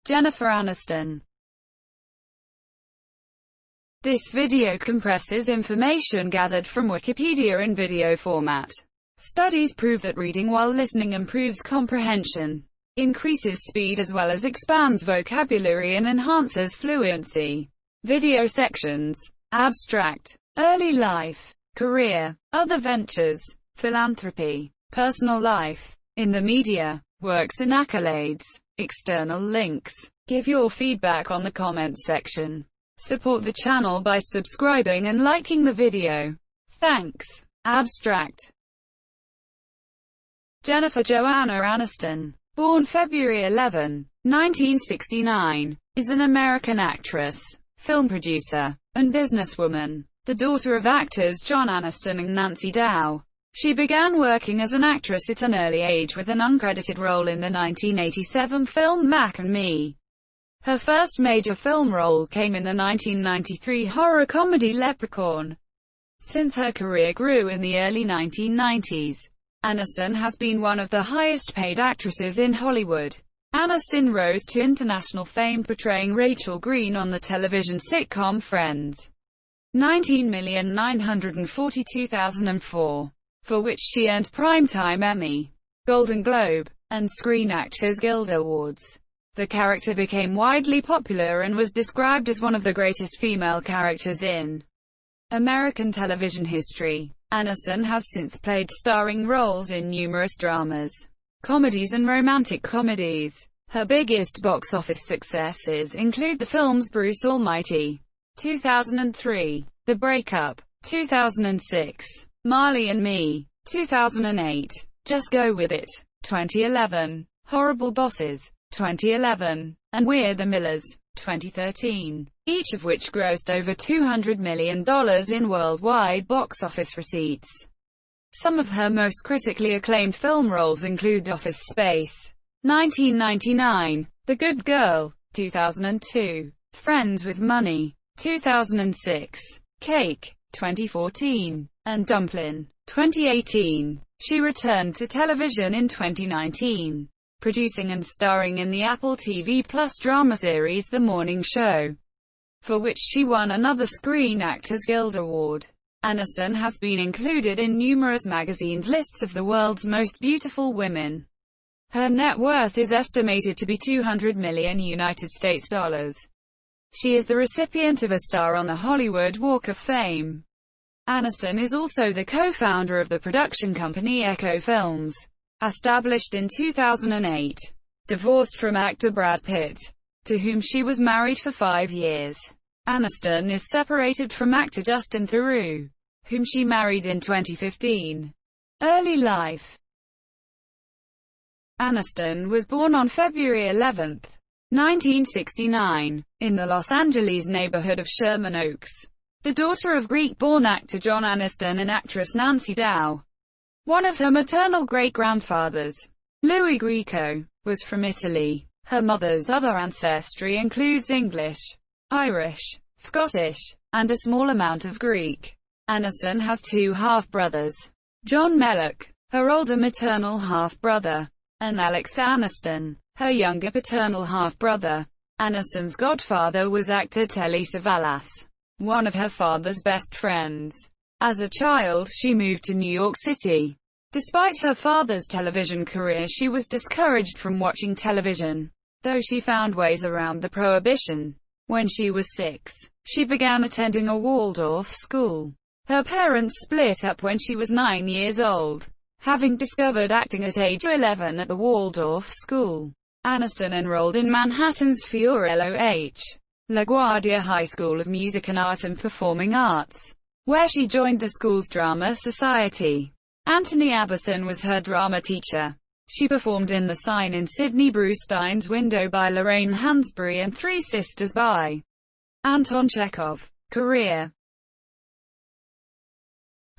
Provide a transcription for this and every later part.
Jennifer Aniston. This video compresses information gathered from Wikipedia in video format. Studies prove that reading while listening improves comprehension, increases speed as well as expands vocabulary and enhances fluency. Video sections. Abstract. Early life. Career. Other ventures. Philanthropy. Personal life. In the media. Works and accolades. External links. Give your feedback on the comments section. Support the channel by subscribing and liking the video. Thanks. Abstract. Jennifer Joanna Aniston, born February 11, 1969, is an American actress, film producer, and businesswoman, the daughter of actors John Aniston and Nancy Dow. She began working as an actress at an early age with an uncredited role in the 1987 film Mac and Me. Her first major film role came in the 1993 horror comedy Leprechaun. Since her career grew in the early 1990s, Aniston has been one of the highest-paid actresses in Hollywood. Aniston rose to international fame portraying Rachel Green on the television sitcom Friends. 19,942,004. For which she earned Primetime Emmy, Golden Globe, and Screen Actors Guild Awards. The character became widely popular and was described as one of the greatest female characters in American television history. Aniston has since played starring roles in numerous dramas, comedies and romantic comedies. Her biggest box office successes include the films Bruce Almighty, 2003, The Breakup, 2006, Marley and Me, 2008, Just Go With It, 2011, Horrible Bosses, 2011, and We're the Millers, 2013, each of which grossed over $200 million in worldwide box office receipts. Some of her most critically acclaimed film roles include Office Space, 1999, The Good Girl, 2002, Friends with Money, 2006, Cake, 2014, and Dumplin', 2018. She returned to television in 2019, producing and starring in the Apple TV Plus drama series The Morning Show, for which she won another Screen Actors Guild Award. Aniston has been included in numerous magazines' lists of the world's most beautiful women. Her net worth is estimated to be $200 million United States dollars. She is the recipient of a star on the Hollywood Walk of Fame. Aniston is also the co-founder of the production company Echo Films, established in 2008. Divorced from actor Brad Pitt, to whom she was married for 5 years. Aniston is separated from actor Justin Theroux, whom she married in 2015. Early life. Aniston was born on February 11, 1969, in the Los Angeles neighborhood of Sherman Oaks, the daughter of Greek-born actor John Aniston and actress Nancy Dow. One of her maternal great-grandfathers, Louis Greco, was from Italy. Her mother's other ancestry includes English, Irish, Scottish, and a small amount of Greek. Aniston has 2 half-brothers, John Mellock, her older maternal half-brother, and Alex Aniston, her younger paternal half-brother. Aniston's godfather was actor Telly Savalas, one of her father's best friends. As a child, she moved to New York City. Despite her father's television career, she was discouraged from watching television, though she found ways around the prohibition. When she was 6, she began attending a Waldorf school. Her parents split up when she was 9 years old. Having discovered acting at age 11 at the Waldorf school, Aniston enrolled in Manhattan's Fiorello H. LaGuardia High School of Music and Art and Performing Arts, where she joined the school's drama society. Anthony Aberson was her drama teacher. She performed in The Sign in Sidney Brustein's Window by Lorraine Hansberry and Three Sisters by Anton Chekhov. Career.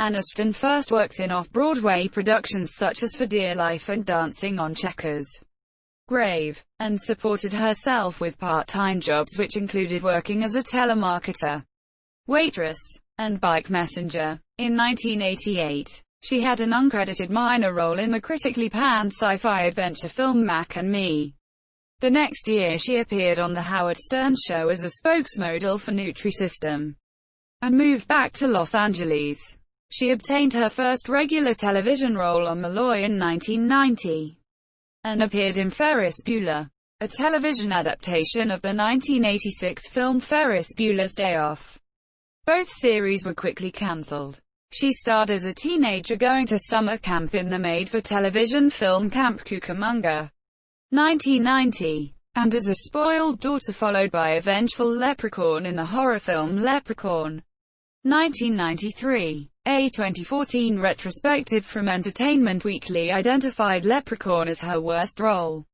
Aniston first worked in off-Broadway productions such as For Dear Life and Dancing on Checkers' Grave, and supported herself with part-time jobs which included working as a telemarketer, waitress, and bike messenger. In 1988, she had an uncredited minor role in the critically panned sci-fi adventure film Mac and Me. The next year she appeared on The Howard Stern Show as a spokesmodel for Nutrisystem, and moved back to Los Angeles. She obtained her first regular television role on Malloy in 1990, and appeared in Ferris Bueller, a television adaptation of the 1986 film Ferris Bueller's Day Off. Both series were quickly cancelled. She starred as a teenager going to summer camp in the made-for-television film Camp Cucamonga, 1990, and as a spoiled daughter followed by a vengeful leprechaun in the horror film Leprechaun, 1993. A 2014 retrospective from Entertainment Weekly identified Leprechaun as her worst role,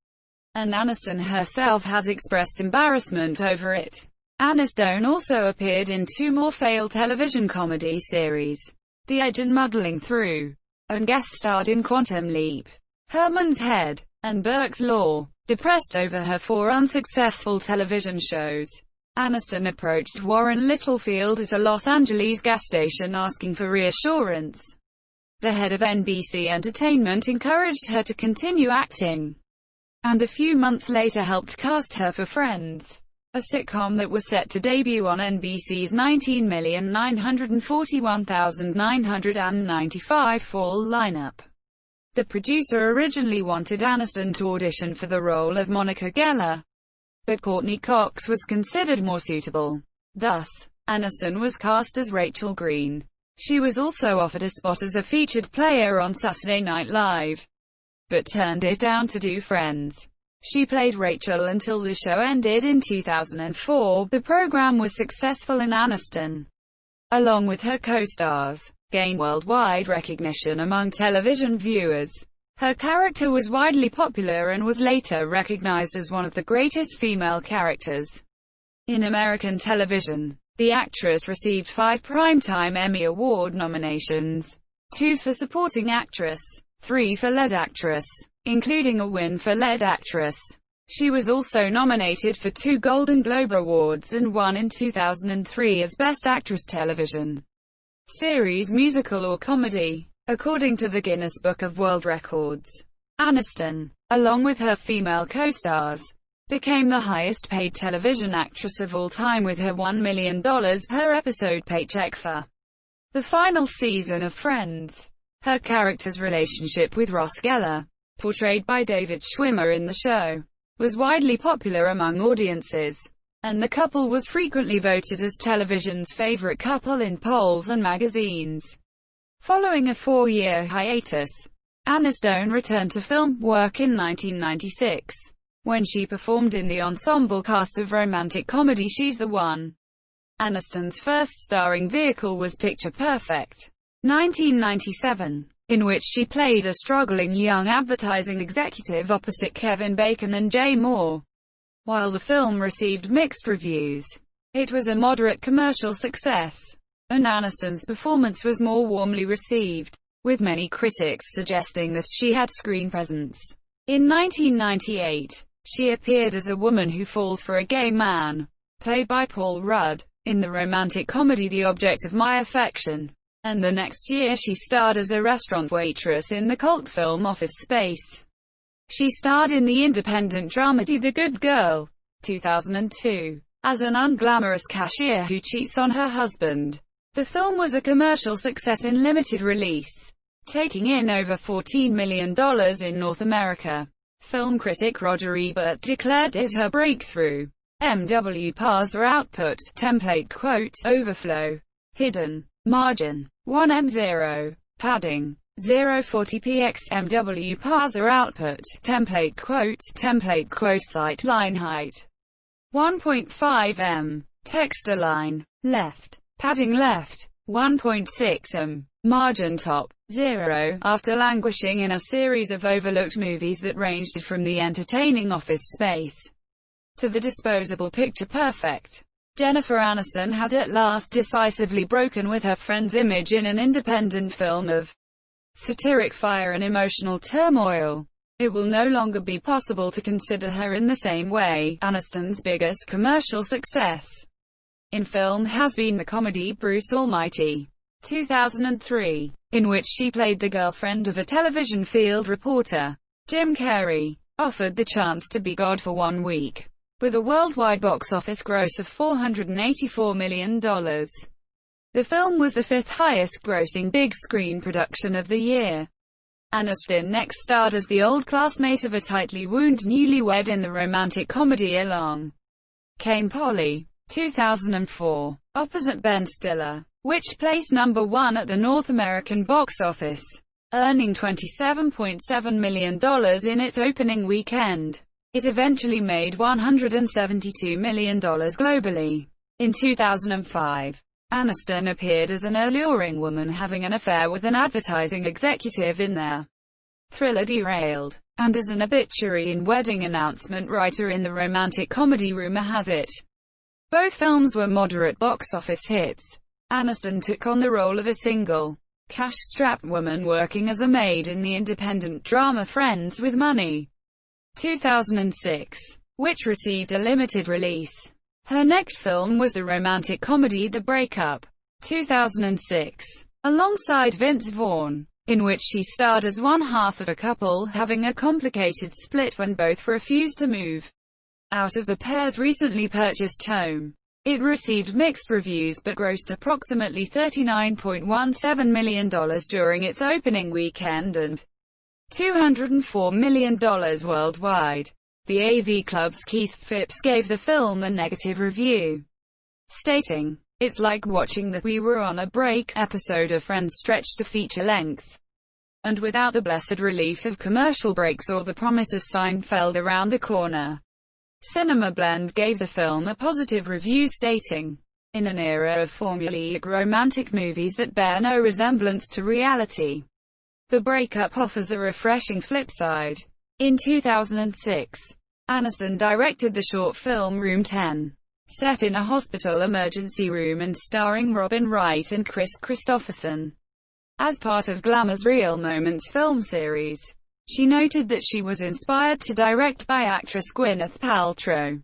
and Aniston herself has expressed embarrassment over it. Aniston also appeared in 2 more failed television comedy series, The Edge and Muddling Through, and guest-starred in Quantum Leap, Herman's Head, and Burke's Law. Depressed over her 4 unsuccessful television shows, Aniston approached Warren Littlefield at a Los Angeles gas station asking for reassurance. The head of NBC Entertainment encouraged her to continue acting, and a few months later helped cast her for Friends, a sitcom that was set to debut on NBC's 19,941,995 fall lineup. The producer originally wanted Aniston to audition for the role of Monica Geller, but Courtney Cox was considered more suitable. Thus, Aniston was cast as Rachel Green. She was also offered a spot as a featured player on Saturday Night Live, but turned it down to do Friends. She played Rachel until the show ended in 2004. The program was successful and Aniston, along with her co-stars, gained worldwide recognition among television viewers. Her character was widely popular and was later recognized as one of the greatest female characters in American television. The actress received 5 Primetime Emmy Award nominations, 2 for Supporting Actress, 3 for Lead Actress, including a win for Lead Actress. She was also nominated for 2 Golden Globe Awards and 1 in 2003 as Best Actress Television Series, Musical or Comedy. According to the Guinness Book of World Records, Aniston, along with her female co-stars, became the highest-paid television actress of all time with her $1 million per episode paycheck for the final season of Friends. Her character's relationship with Ross Geller, portrayed by David Schwimmer in the show, was widely popular among audiences, and the couple was frequently voted as television's favorite couple in polls and magazines. Following a 4-year hiatus, Aniston returned to film work in 1996, when she performed in the ensemble cast of romantic comedy She's the One. Aniston's first starring vehicle was Picture Perfect, 1997, in which she played a struggling young advertising executive opposite Kevin Bacon and Jay Moore. While the film received mixed reviews, it was a moderate commercial success, and Aniston's performance was more warmly received, with many critics suggesting that she had screen presence. In 1998, she appeared as a woman who falls for a gay man, played by Paul Rudd, in the romantic comedy The Object of My Affection, and the next year she starred as a restaurant waitress in the cult film Office Space. She starred in the independent dramedy The Good Girl, 2002, as an unglamorous cashier who cheats on her husband. The film was a commercial success in limited release, taking in over $14 million in North America. Film critic Roger Ebert declared it her breakthrough. MW parser output, template quote, overflow, hidden, margin, 1M0, padding, 040px, MW parser output, template quote, site line height, 1.5M, text align, left. Padding left, 1.6 m. Margin top, 0. After languishing in a series of overlooked movies that ranged from the entertaining Office Space to the disposable Picture Perfect, Jennifer Aniston has at last decisively broken with her Friends image in an independent film of satiric fire and emotional turmoil. It will no longer be possible to consider her in the same way. Aniston's biggest commercial success in film has been the comedy Bruce Almighty, 2003, in which she played the girlfriend of a television field reporter, Jim Carrey. offered the chance to be God for 1 week. With a worldwide box office gross of $484 million. The film was the fifth highest-grossing big-screen production of the year. Aniston next starred as the old classmate of a tightly wounded newlywed in the romantic comedy Along Came Polly, 2004, opposite Ben Stiller, which placed number 1 at the North American box office, earning $27.7 million in its opening weekend. It eventually made $172 million globally. In 2005, Aniston appeared as an alluring woman having an affair with an advertising executive in their thriller Derailed, and as an obituary and wedding announcement writer in the romantic comedy Rumor Has It. Both films were moderate box office hits. Aniston took on the role of a single, cash-strapped woman working as a maid in the independent drama Friends with Money, 2006, which received a limited release. Her next film was the romantic comedy The Breakup, 2006, alongside Vince Vaughn, in which she starred as one half of a couple having a complicated split when both refused to move out of the pair's recently purchased home. It received mixed reviews but grossed approximately $39.17 million during its opening weekend and $204 million worldwide. The AV Club's Keith Phipps gave the film a negative review, stating, "It's like watching the We Were on a Break episode of Friends stretched to feature length, and without the blessed relief of commercial breaks or the promise of Seinfeld around the corner." Cinema Blend gave the film a positive review stating, "In an era of formulaic romantic movies that bear no resemblance to reality, The Breakup offers a refreshing flip side." In 2006, Aniston directed the short film Room 10, set in a hospital emergency room and starring Robin Wright and Chris Christopherson, as part of Glamour's Real Moments film series. She noted that she was inspired to direct by actress Gwyneth Paltrow,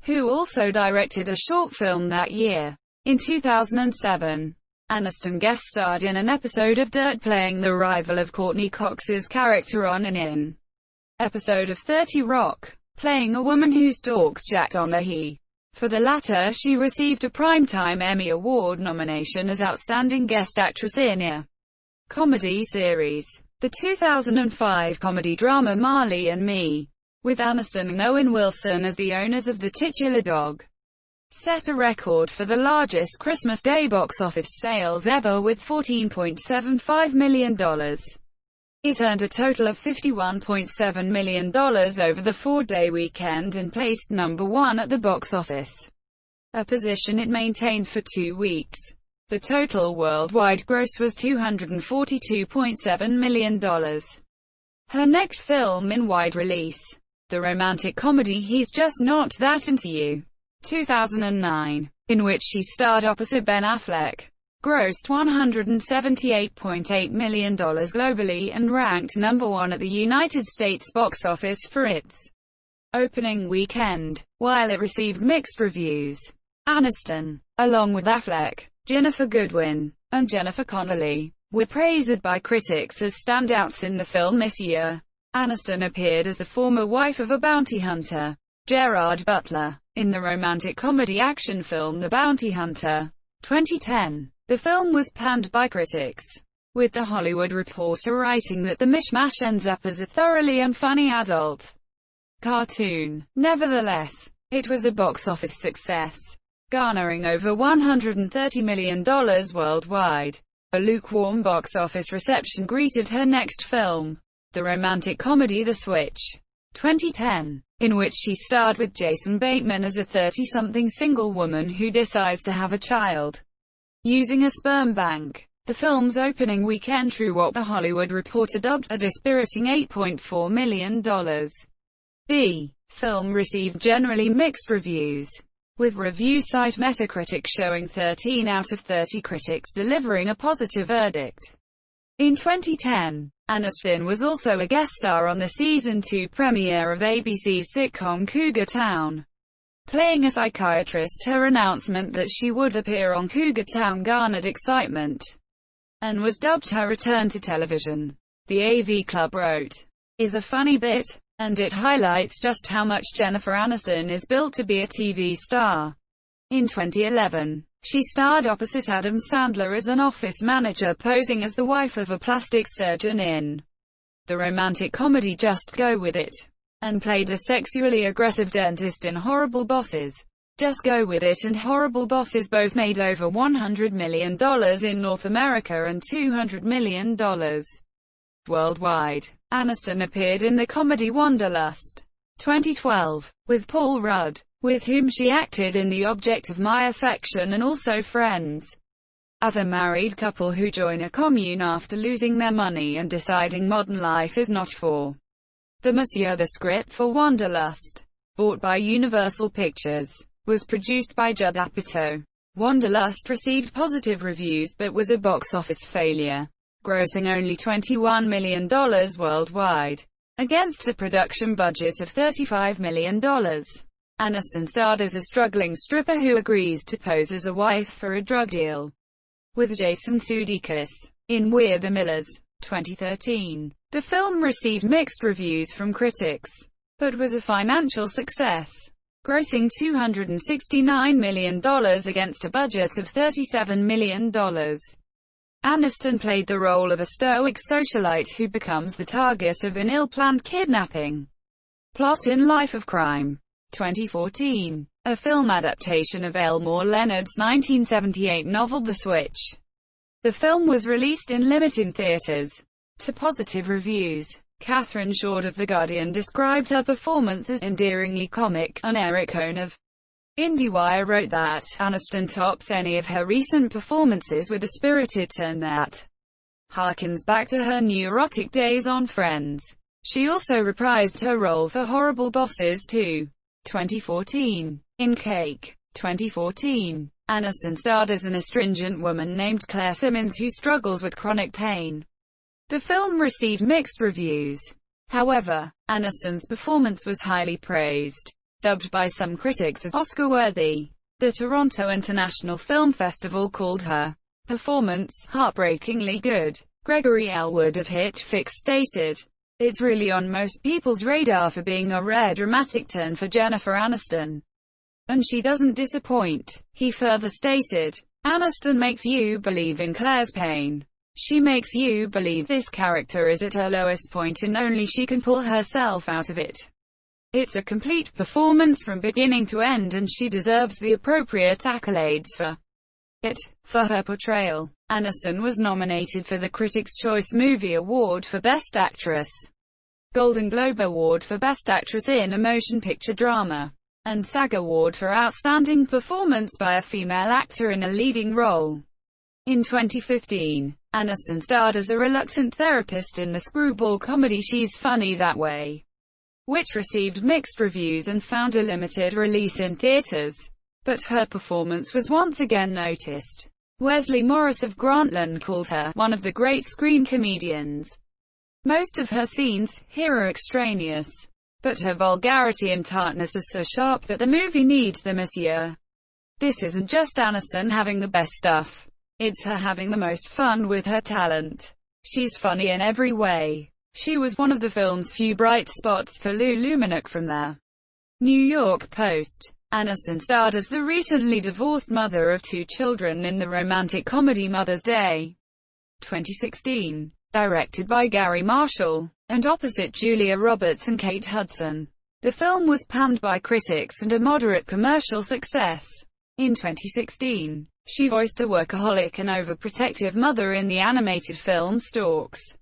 who also directed a short film that year. In 2007, Aniston guest-starred in an episode of Dirt playing the rival of Courtney Cox's character on an episode of 30 Rock, playing a woman who stalks Jack Donaghy. For the latter, she received a Primetime Emmy Award nomination as Outstanding Guest Actress in a Comedy Series. The 2005 comedy drama Marley and Me, with Aniston and Owen Wilson as the owners of the titular dog, set a record for the largest Christmas Day box office sales ever with $14.75 million. It earned a total of $51.7 million over the 4-day weekend and placed number 1 at the box office, a position it maintained for 2 weeks. The total worldwide gross was $242.7 million. Her next film in wide release, the romantic comedy He's Just Not That Into You, 2009, in which she starred opposite Ben Affleck, grossed $178.8 million globally and ranked number 1 at the United States box office for its opening weekend. While it received mixed reviews, Aniston, along with Affleck, Ginnifer Goodwin, and Jennifer Connelly, were praised by critics as standouts in the film this year. Aniston appeared as the former wife of a bounty hunter, Gerard Butler, in the romantic comedy action film The Bounty Hunter, 2010. The film was panned by critics, with The Hollywood Reporter writing that the mishmash ends up as a thoroughly unfunny adult cartoon. Nevertheless, it was a box office success, garnering over $130 million worldwide. A lukewarm box office reception greeted her next film, the romantic comedy The Switch, 2010, in which she starred with Jason Bateman as a 30-something single woman who decides to have a child using a sperm bank. The film's opening weekend drew what The Hollywood Reporter dubbed a dispiriting $8.4 million. The film received generally mixed reviews, with review site Metacritic showing 13 out of 30 critics delivering a positive verdict. In 2010, Aniston was also a guest star on the Season 2 premiere of ABC's sitcom Cougar Town, playing a psychiatrist. Her announcement that she would appear on Cougar Town garnered excitement, and was dubbed her return to television. The AV Club wrote, "Is a funny bit. and it highlights just how much Jennifer Aniston is built to be a TV star. In 2011, she starred opposite Adam Sandler as an office manager posing as the wife of a plastic surgeon in the romantic comedy Just Go With It, and played a sexually aggressive dentist in Horrible Bosses. Just Go With It and Horrible Bosses both made over $100 million in North America and $200 million worldwide. Aniston appeared in the comedy Wanderlust 2012 with Paul Rudd, with whom she acted in The Object of My Affection and also Friends, as a married couple who join a commune after losing their money and deciding modern life is not for the Monsieur. The script for Wanderlust, bought by Universal Pictures, was produced by Judd Apatow. Wanderlust received positive reviews but was a box office failure, grossing only $21 million worldwide, against a production budget of $35 million. Aniston starred as a struggling stripper who agrees to pose as a wife for a drug deal with Jason Sudeikis in We're the Millers 2013. The film received mixed reviews from critics, but was a financial success, grossing $269 million against a budget of $37 million. Aniston played the role of a stoic socialite who becomes the target of an ill-planned kidnapping plot in Life of Crime 2014, a film adaptation of Elmore Leonard's 1978 novel The Switch. The film was released in limited theaters to positive reviews. Catherine Short of The Guardian described her performance as endearingly comic, and Eric Cohn of IndieWire wrote that Aniston tops any of her recent performances with a spirited turn that harkens back to her neurotic days on Friends. She also reprised her role for Horrible Bosses too. 2014. In Cake 2014, Aniston starred as an astringent woman named Claire Simmons who struggles with chronic pain. The film received mixed reviews. However, Aniston's performance was highly praised, dubbed by some critics as Oscar-worthy. The Toronto International Film Festival called her performance heartbreakingly good. Gregory Elwood of HitFix stated, "It's really on most people's radar for being a rare dramatic turn for Jennifer Aniston, and she doesn't disappoint." He further stated, "Aniston makes you believe in Claire's pain. She makes you believe this character is at her lowest point and only she can pull herself out of it. It's a complete performance from beginning to end and she deserves the appropriate accolades for it." For her portrayal, Aniston was nominated for the Critics' Choice Movie Award for Best Actress, Golden Globe Award for Best Actress in a Motion Picture Drama, and SAG Award for Outstanding Performance by a Female Actor in a Leading Role. In 2015, Aniston starred as a reluctant therapist in the screwball comedy She's Funny That Way, which received mixed reviews and found a limited release in theaters. But her performance was once again noticed. Wesley Morris of Grantland called her one of the great screen comedians. Most of her scenes here are extraneous, but her vulgarity and tartness are so sharp that the movie needs the Monsieur. This isn't just Aniston having the best stuff. It's her having the most fun with her talent. She's funny in every way. She was one of the film's few bright spots for Lulu Minnock from the New York Post. Aniston starred as the recently divorced mother of 2 children in the romantic comedy Mother's Day 2016, directed by Gary Marshall, and opposite Julia Roberts and Kate Hudson. The film was panned by critics and a moderate commercial success. In 2016, she voiced a workaholic and overprotective mother in the animated film Storks,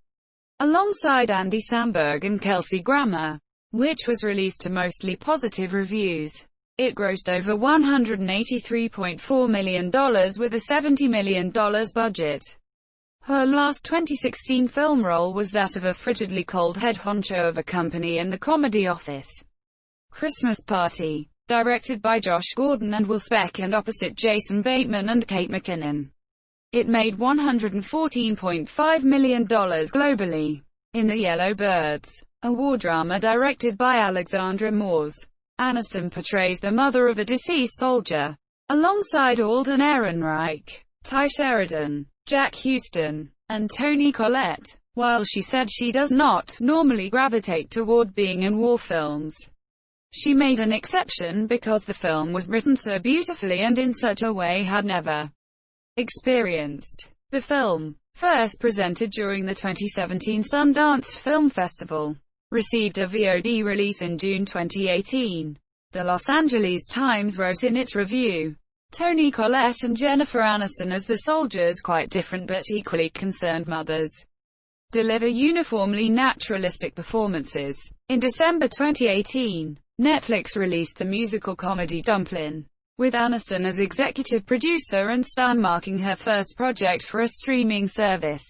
alongside Andy Samberg and Kelsey Grammer, which was released to mostly positive reviews. It grossed over $183.4 million with a $70 million budget. Her last 2016 film role was that of a frigidly cold head honcho of a company in the comedy Office Christmas Party, directed by Josh Gordon and Will Speck and opposite Jason Bateman and Kate McKinnon. It made $114.5 million globally. In The Yellow Birds, a war drama directed by Alexandra Moores, Aniston portrays the mother of a deceased soldier, alongside Alden Ehrenreich, Ty Sheridan, Jack Huston, and Toni Collette. While she said she does not normally gravitate toward being in war films, she made an exception because the film was written so beautifully and in such a way had never experienced. The film, first presented during the 2017 Sundance Film Festival, received a VOD release in June 2018. The Los Angeles Times wrote in its review, Toni Collette and Jennifer Aniston as the soldiers, quite different but equally concerned mothers, deliver uniformly naturalistic performances. In December 2018, Netflix released the musical comedy Dumplin', with Aniston as executive producer and star, marking her first project for a streaming service.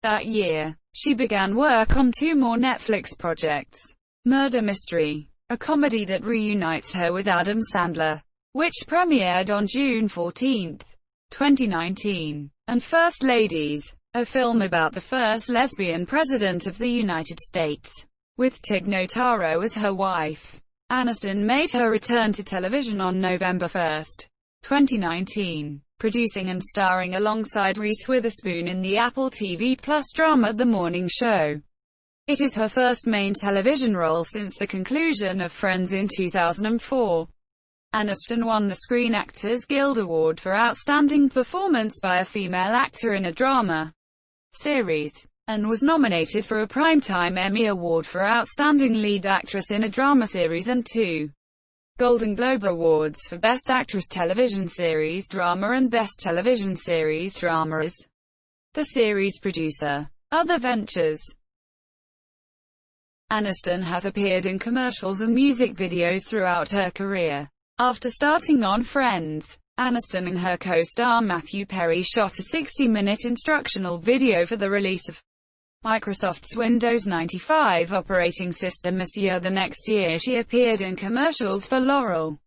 That year, she began work on 2 more Netflix projects: Murder Mystery, a comedy that reunites her with Adam Sandler, which premiered on June 14, 2019, and First Ladies, a film about the first lesbian president of the United States, with Tig Notaro as her wife. Aniston made her return to television on November 1, 2019, producing and starring alongside Reese Witherspoon in the Apple TV Plus drama The Morning Show. It is her first main television role since the conclusion of Friends in 2004. Aniston won the Screen Actors Guild Award for Outstanding Performance by a Female Actor in a Drama Series, and was nominated for a Primetime Emmy Award for Outstanding Lead Actress in a Drama Series and 2 Golden Globe Awards for Best Actress Television Series Drama and Best Television Series Drama as the series producer. Other ventures. Aniston has appeared in commercials and music videos throughout her career. After starting on Friends, Aniston and her co-star Matthew Perry shot a 60-minute instructional video for the release of Microsoft's Windows 95 operating system this year. The next year she appeared in commercials for L'Oreal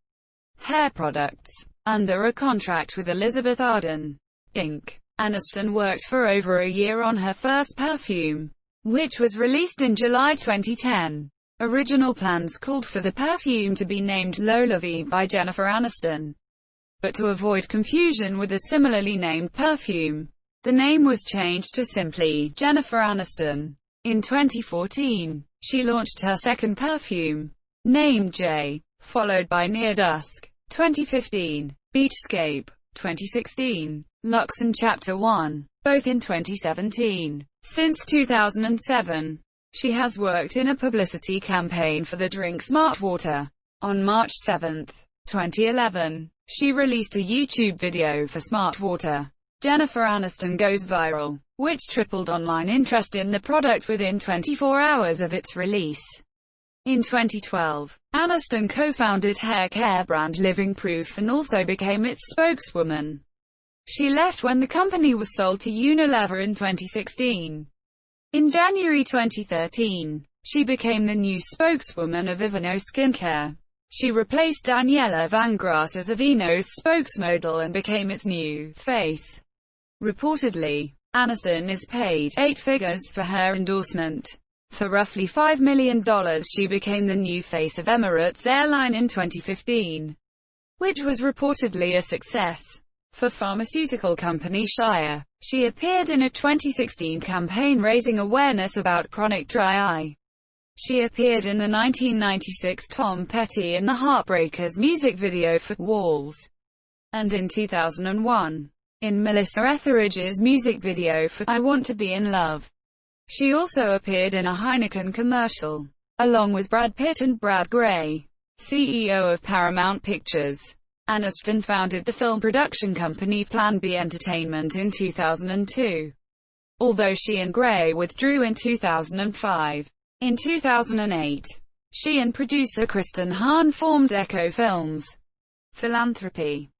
hair products, under a contract with Elizabeth Arden, Inc. Aniston worked for over a year on her first perfume, which was released in July 2010. Original plans called for the perfume to be named Lola V by Jennifer Aniston, but to avoid confusion with a similarly named perfume, the name was changed to simply Jennifer Aniston. In 2014, she launched her second perfume, named J, followed by Near Dusk, 2015, Beachscape, 2016, Luxe and Chapter 1, both in 2017. Since 2007, she has worked in a publicity campaign for the drink Smart Water. On March 7, 2011, she released a YouTube video for Smart Water. Jennifer Aniston Goes Viral, which tripled online interest in the product within 24 hours of its release. In 2012, Aniston co-founded hair care brand Living Proof and also became its spokeswoman. She left when the company was sold to Unilever in 2016. In January 2013, she became the new spokeswoman of Aveeno Skincare. She replaced Daniela Van Grass as Aveeno's spokesmodel and became its new face. Reportedly, Aniston is paid 8 figures for her endorsement. For roughly $5 million she became the new face of Emirates Airline in 2015, which was reportedly a success. For pharmaceutical company Shire, she appeared in a 2016 campaign raising awareness about chronic dry eye. She appeared in the 1996 Tom Petty and the Heartbreakers music video for Walls, and in 2001, in Melissa Etheridge's music video for I Want to Be in Love. She also appeared in a Heineken commercial, along with Brad Pitt and Brad Gray, CEO of Paramount Pictures. Aniston founded the film production company Plan B Entertainment in 2002, although she and Gray withdrew in 2005. In 2008, she and producer Kristen Hahn formed Echo Films. Philanthropy.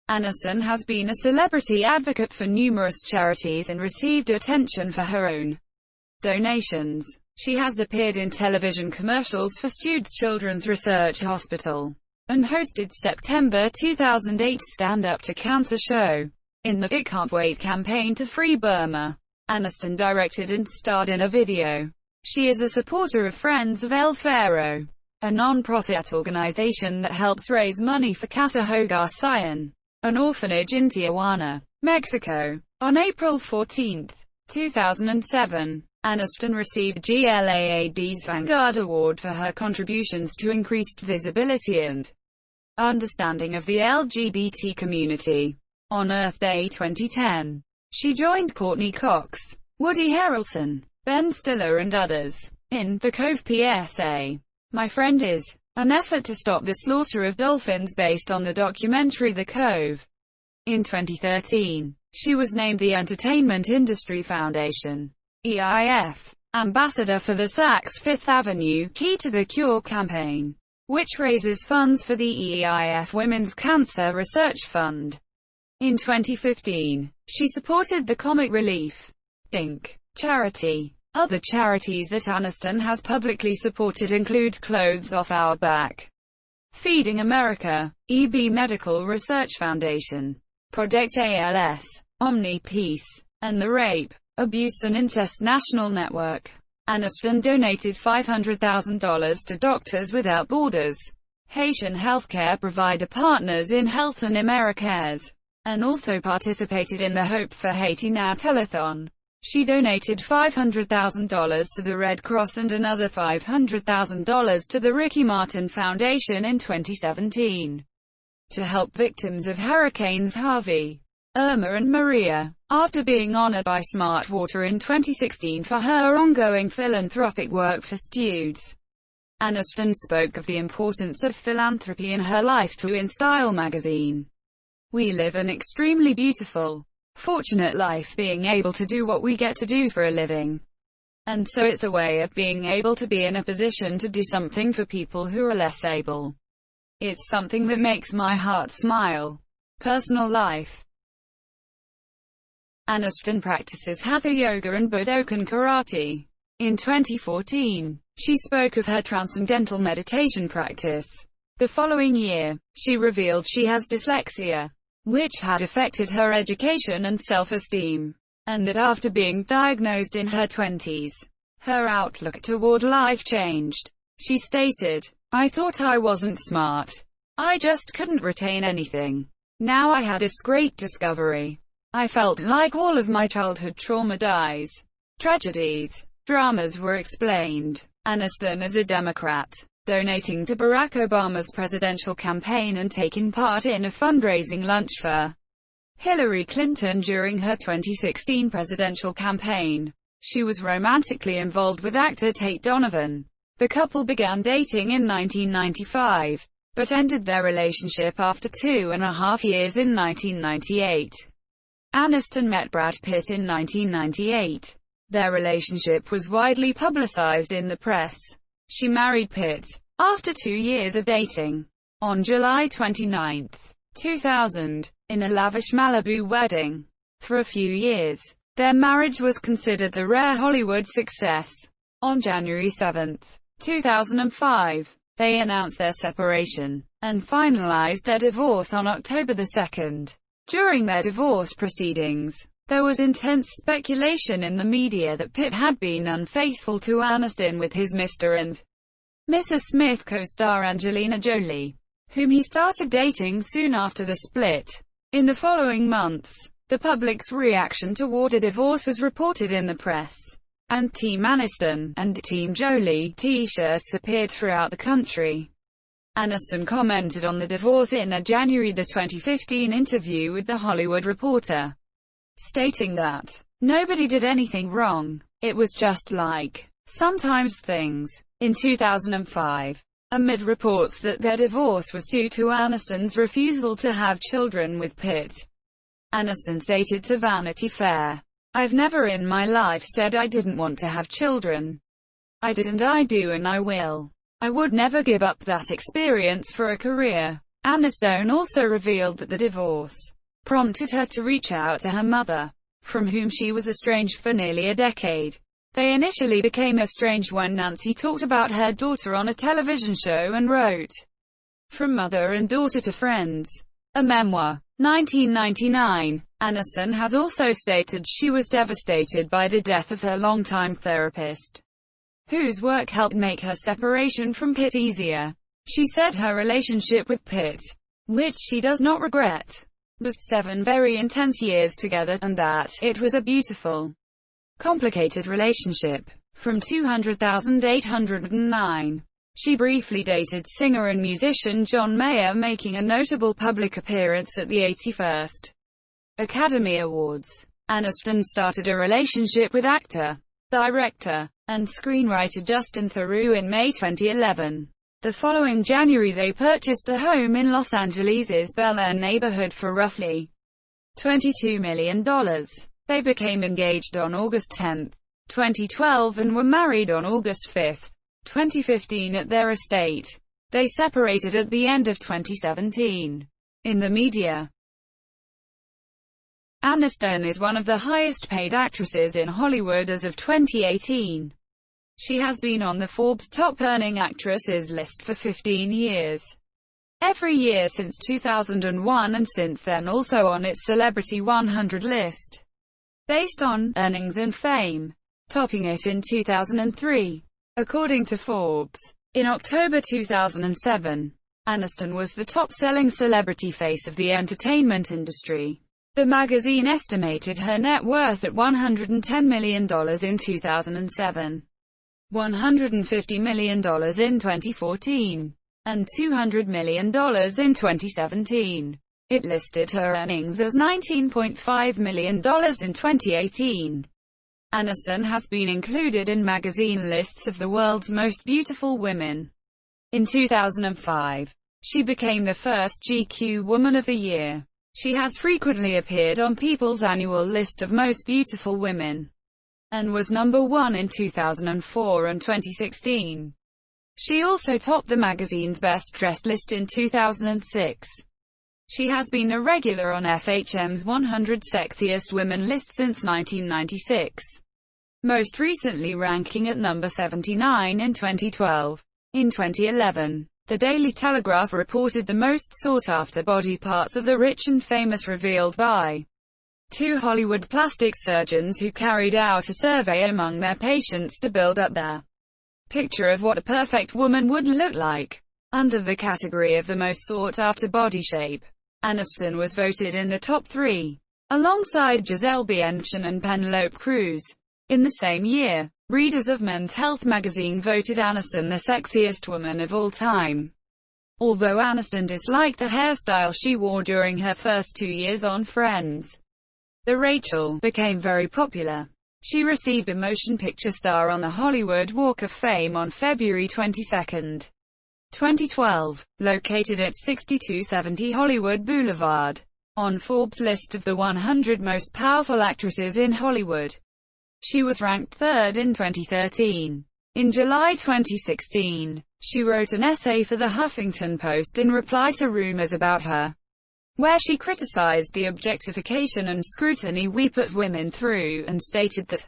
Aniston has been a celebrity advocate for numerous charities and received attention for her own donations. She has appeared in television commercials for Stude's Children's Research Hospital, and hosted September 2008 Stand Up to Cancer show. In the It Can't Wait campaign to free Burma, Aniston directed and starred in a video. She is a supporter of Friends of El Faro, a non-profit organization that helps raise money for Casa Hogar Sion, an orphanage in Tijuana, Mexico. On April 14, 2007, Aniston received GLAAD's Vanguard Award for her contributions to increased visibility and understanding of the LGBT community. On Earth Day 2010, she joined Courtney Cox, Woody Harrelson, Ben Stiller and others in The Cove PSA. My Friend Is, an effort to stop the slaughter of dolphins based on the documentary The Cove. In 2013, she was named the Entertainment Industry Foundation (EIF) ambassador for the Saks Fifth Avenue Key to the Cure campaign, which raises funds for the EIF Women's Cancer Research Fund. In 2015, she supported the Comic Relief Inc. charity. Other charities that Aniston has publicly supported include Clothes Off Our Back, Feeding America, EB Medical Research Foundation, Project ALS, Omni Peace, and the Rape, Abuse and Incest National Network. Aniston donated $500,000 to Doctors Without Borders, Haitian healthcare provider Partners in Health and AmeriCares, and also participated in the Hope for Haiti Now telethon. She donated $500,000 to the Red Cross and another $500,000 to the Ricky Martin Foundation in 2017 to help victims of Hurricanes Harvey, Irma and Maria, after being honored by Smart Water in 2016 for her ongoing philanthropic work for students. Aniston spoke of the importance of philanthropy in her life to In Style magazine. We live an extremely beautiful, fortunate life being able to do what we get to do for a living. And so it's a way of being able to be in a position to do something for people who are less able. It's something that makes my heart smile. Personal life. Aniston practices Hatha Yoga and Budokan Karate. In 2014, she spoke of her transcendental meditation practice. The following year, she revealed she has dyslexia, which had affected her education and self-esteem, and that after being diagnosed in her 20s, her outlook toward life changed. She stated, "I thought I wasn't smart. I just couldn't retain anything. Now I had this great discovery. I felt like all of my childhood tragedies, dramas were explained." Aniston is a Democrat, donating to Barack Obama's presidential campaign and taking part in a fundraising lunch for Hillary Clinton during her 2016 presidential campaign. She was romantically involved with actor Tate Donovan. The couple began dating in 1995, but ended their relationship after 2.5 years in 1998. Aniston met Brad Pitt in 1998. Their relationship was widely publicized in the press. She married Pitt after 2 years of dating on July 29, 2000, in a lavish Malibu wedding. For a few years, their marriage was considered the rare Hollywood success. On January 7, 2005, they announced their separation and finalized their divorce on October 2. During their divorce proceedings, there was intense speculation in the media that Pitt had been unfaithful to Aniston with his Mr. and Mrs. Smith co-star Angelina Jolie, whom he started dating soon after the split. In the following months, the public's reaction toward the divorce was reported in the press, and Team Aniston and Team Jolie t-shirts appeared throughout the country. Aniston commented on the divorce in a January 2015 interview with The Hollywood Reporter, stating that, "Nobody did anything wrong. It was just like, sometimes things." In 2005, amid reports that their divorce was due to Aniston's refusal to have children with Pitt, Aniston stated to Vanity Fair, "I've never in my life said I didn't want to have children. I did and I do and I will. I would never give up that experience for a career." Aniston also revealed that the divorce prompted her to reach out to her mother, from whom she was estranged for nearly a decade. They initially became estranged when Nancy talked about her daughter on a television show and wrote, "From Mother and Daughter to Friends," a memoir. 1999. Aniston has also stated she was devastated by the death of her longtime therapist, whose work helped make her separation from Pitt easier. She said her relationship with Pitt, which she does not regret, was 7 very intense years together, and that it was a beautiful complicated relationship. From 200,809. She briefly dated singer and musician John Mayer, making a notable public appearance at the 81st Academy Awards. Aniston started a relationship with actor, director, and screenwriter Justin Theroux in May 2011. The following January they purchased a home in Los Angeles' Bel Air neighborhood for roughly $22 million. They became engaged on August 10, 2012 and were married on August 5, 2015 at their estate. They separated at the end of 2017. In the media, Aniston is one of the highest-paid actresses in Hollywood as of 2018. She has been on the Forbes top-earning actresses list for 15 years. Every year since 2001 and since then also on its Celebrity 100 list, based on earnings and fame, topping it in 2003. According to Forbes, in October 2007, Aniston was the top-selling celebrity face of the entertainment industry. The magazine estimated her net worth at $110 million in 2007, $150 million in 2014, and $200 million in 2017. It listed her earnings as $19.5 million in 2018. Aniston has been included in magazine lists of the world's most beautiful women. In 2005, she became the first GQ Woman of the Year. She has frequently appeared on People's annual list of most beautiful women, and was number 1 in 2004 and 2016. She also topped the magazine's Best Dressed list in 2006. She has been a regular on FHM's 100 Sexiest Women list since 1996, most recently ranking at number 79 in 2012. In 2011, The Daily Telegraph reported the most sought-after body parts of the rich and famous revealed by 2 Hollywood plastic surgeons who carried out a survey among their patients to build up their picture of what a perfect woman would look like. Under the category of the most sought-after body shape, Aniston was voted in the top 3, alongside Gisele Bündchen and Penelope Cruz. In the same year, readers of Men's Health magazine voted Aniston the sexiest woman of all time. Although Aniston disliked the hairstyle she wore during her first 2 years on Friends, the Rachel became very popular. She received a Motion Picture Star on the Hollywood Walk of Fame on February 22, 2012, located at 6270 Hollywood Boulevard, on Forbes' list of the 100 most powerful actresses in Hollywood. She was ranked 3rd in 2013. In July 2016, she wrote an essay for the Huffington Post in reply to rumors about her, where she criticized the objectification and scrutiny we put women through, and stated that,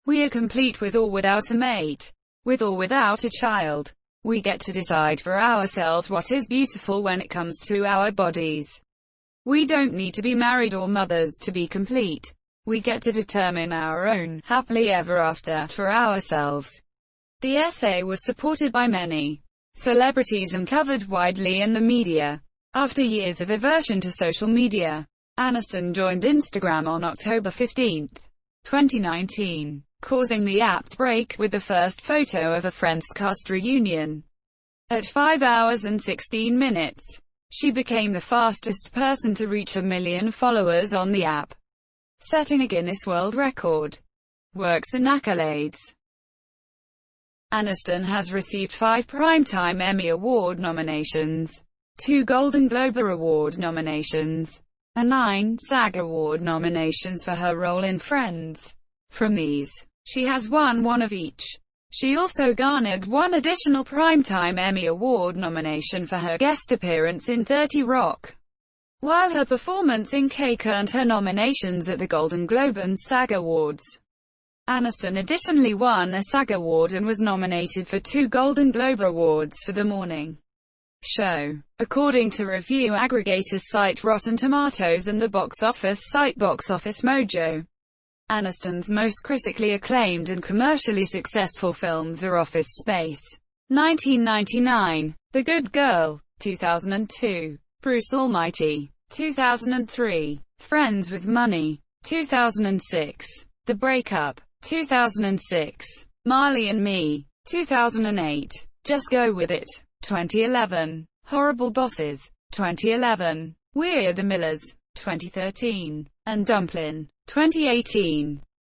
"We are complete with or without a mate, with or without a child. We get to decide for ourselves what is beautiful when it comes to our bodies. We don't need to be married or mothers to be complete. We get to determine our own happily ever after for ourselves." The essay was supported by many celebrities and covered widely in the media. After years of aversion to social media, Aniston joined Instagram on October 15, 2019, causing the app to break with the first photo of a Friends cast reunion. At 5 hours and 16 minutes, she became the fastest person to reach 1 million followers on the app, setting a Guinness World Record. Works and accolades. Aniston has received 5 Primetime Emmy Award nominations, 2 Golden Globe Award nominations, and 9 SAG Award nominations for her role in Friends. From these, she has won 1 of each. She also garnered 1 additional Primetime Emmy Award nomination for her guest appearance in 30 Rock, while her performance in Cake earned her nominations at the Golden Globe and SAG Awards. Aniston additionally won a SAG Award and was nominated for 2 Golden Globe Awards for The Morning Show. According to review aggregator site Rotten Tomatoes and the box office site Box Office Mojo, Aniston's most critically acclaimed and commercially successful films are Office Space, 1999, The Good Girl, 2002, Bruce Almighty, 2003, Friends with Money, 2006, The Breakup, 2006. Marley and Me. 2008. Just Go With It. 2011. Horrible Bosses. 2011. We're the Millers. 2013. And Dumplin'. 2018.